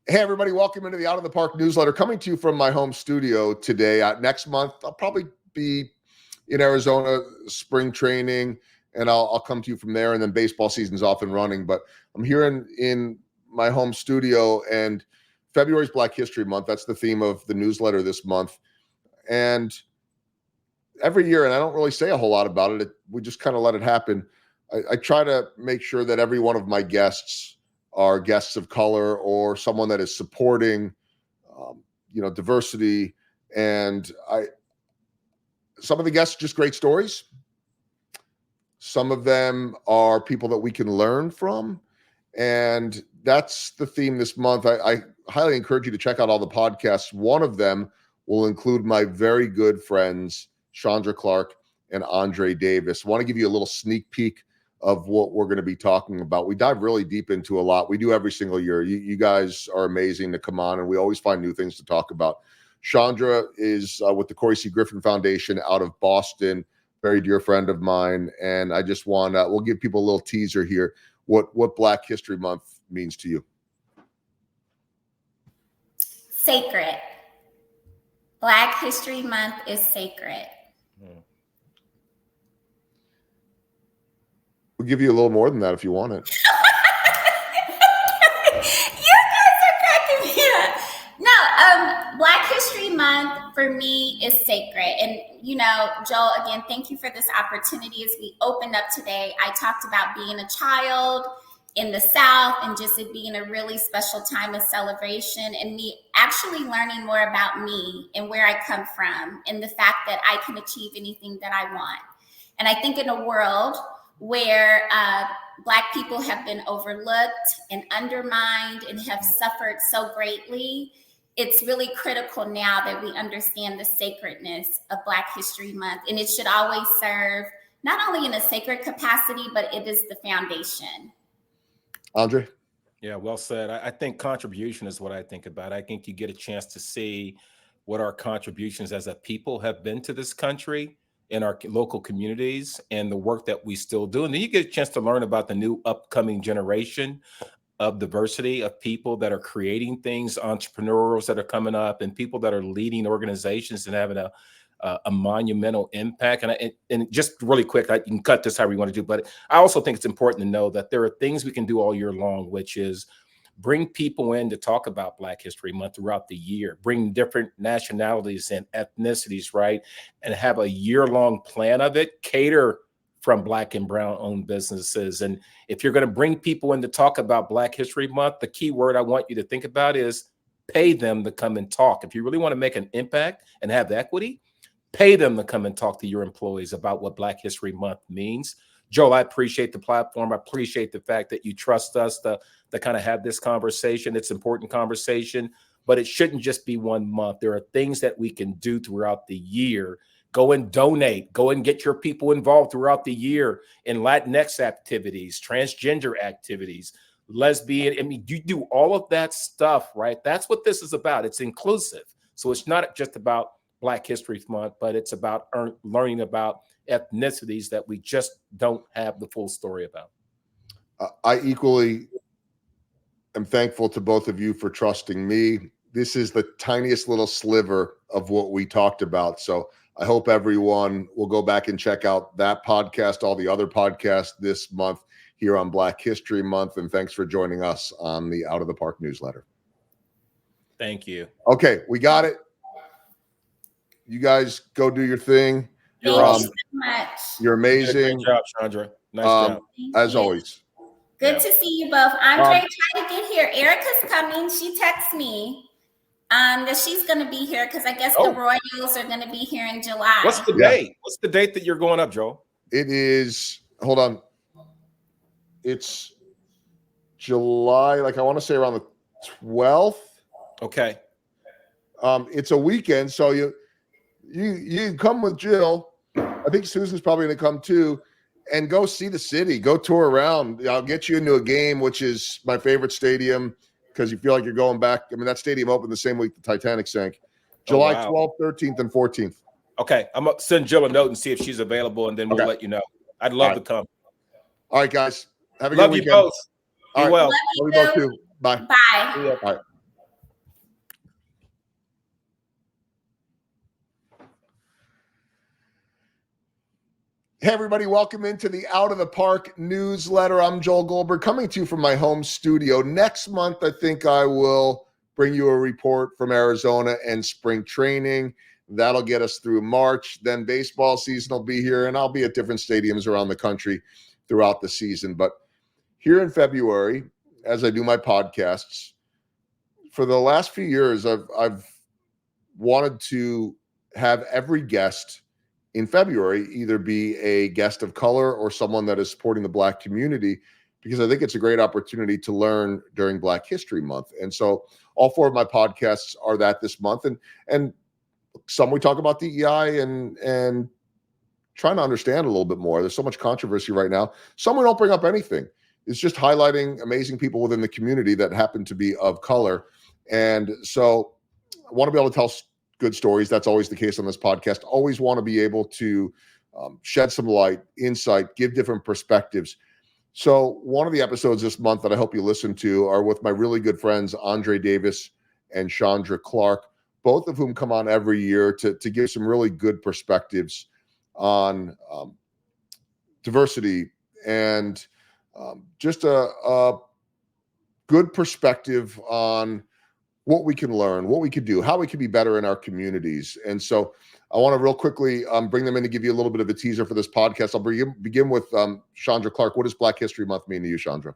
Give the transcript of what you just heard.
Hey, everybody, welcome into the Out of the Park newsletter, coming to you from my home studio today. Next month, I'll probably be in Arizona spring training, and I'll come to you from there, and then baseball season's off and running. But I'm here in my home studio, and February's Black History Month. That's the theme of the newsletter this month. And every year, and I don't really say a whole lot about it, we just kind of let it happen. I try to make sure that every one of my guests are guests of color or someone that is supporting, diversity. And some of the guests just great stories. Some of them are people that we can learn from. And that's the theme this month. I highly encourage you to check out all the podcasts. One of them will include my very good friends, Chandra Clark and André Davis. I want to give you a little sneak peek of what we're going to be talking about. We dive really deep into a lot. We do every single year. You guys are amazing to come on, and we always find new things to talk about. Chandra is with the Corey C. Griffin Foundation out of Boston, very dear friend of mine. And I just want to, we'll give people a little teaser here, what Black History Month means to you. Sacred. Black History Month is sacred. We'll give you a little more than that if you want it. You guys are cracking me up. No, Black History Month for me is sacred. And, Joel, again, thank you for this opportunity. As we opened up today, I talked about being a child in the South and just it being a really special time of celebration and me actually learning more about me and where I come from and the fact that I can achieve anything that I want. And I think in a world where Black people have been overlooked and undermined and have suffered so greatly, it's really critical now that we understand the sacredness of Black History Month. And it should always serve not only in a sacred capacity, but it is the foundation. André? Yeah, well said. I think contribution is what I think about. I think you get a chance to see what our contributions as a people have been to this country in our local communities and the work that we still do. And then you get a chance to learn about the new upcoming generation of diversity of people that are creating things, entrepreneurs that are coming up, and people that are leading organizations and having a monumental impact. And just really quick, you can cut this however you want to do, but I also think it's important to know that there are things we can do all year long, which is bring people in to talk about Black History Month throughout the year, bring different nationalities and ethnicities, right? And have a year-long plan of it, cater from Black and brown-owned businesses. And if you're going to bring people in to talk about Black History Month, the key word I want you to think about is pay them to come and talk. If you really want to make an impact and have equity, pay them to come and talk to your employees about what Black History Month means. Joel, I appreciate the platform. I appreciate the fact that you trust us to kind of have this conversation. It's an important conversation, but it shouldn't just be 1 month. There are things that we can do throughout the year. Go and donate. Go and get your people involved throughout the year in Latinx activities, transgender activities, lesbian. I mean, you do all of that stuff, right? That's what this is about. It's inclusive. So it's not just about Black History Month, but it's about learning about ethnicities that we just don't have the full story about. I equally am thankful to both of you for trusting me. This is the tiniest little sliver of what we talked about. So I hope everyone will go back and check out that podcast, all the other podcasts this month here on Black History Month. And thanks for joining us on the Out of the Park newsletter. Thank you. Okay, we got it. You guys go do your thing. Thank you so much. You're amazing. Great job, Chandra. Nice job. As always. Good to see you both. André, try to get here. Erica's coming. She texted me that she's going to be here because I guess the Royals are going to be here in July. What's the date? What's the date that you're going up, Joel? It is, hold on. It's July, like I want to say around the 12th. Okay. It's a weekend, so you come with Jill. I think Susan's probably going to come too, and go see the city. Go tour around. I'll get you into a game, which is my favorite stadium because you feel like you're going back. I mean, that stadium opened the same week the Titanic sank. July 12th, 13th, and 14th. Okay, I'm going to send Jill a note and see if she's available, and then we'll let you know. I'd love to come. All right, guys. Have a good weekend. Love you both. Be well. Love you both too. Bye. Bye. Bye. Hey, everybody, welcome into the Out of the Park newsletter. I'm Joel Goldberg, coming to you from my home studio. Next month, I think I will bring you a report from Arizona and spring training. That'll get us through March. Then baseball season will be here, and I'll be at different stadiums around the country throughout the season. But here in February, as I do my podcasts, for the last few years, I've wanted to have every guest in February either be a guest of color or someone that is supporting the Black community, because I think it's a great opportunity to learn during Black History Month. And so all 4 of my podcasts are that this month. And some we talk about DEI and trying to understand a little bit more. There's so much controversy right now. Some we don't bring up anything. It's just highlighting amazing people within the community that happen to be of color. And so I want to be able to tell good stories. That's always the case on this podcast. Always want to be able to shed some light, insight, give different perspectives. So one of the episodes this month that I hope you listen to are with my really good friends, André Davis and Chandra Clark, both of whom come on every year to give some really good perspectives on diversity and just a good perspective on what we can learn, what we could do, how we can be better in our communities. And so I want to real quickly bring them in to give you a little bit of a teaser for this podcast. I'll begin with Chandra Clark. What does Black History Month mean to you, Chandra?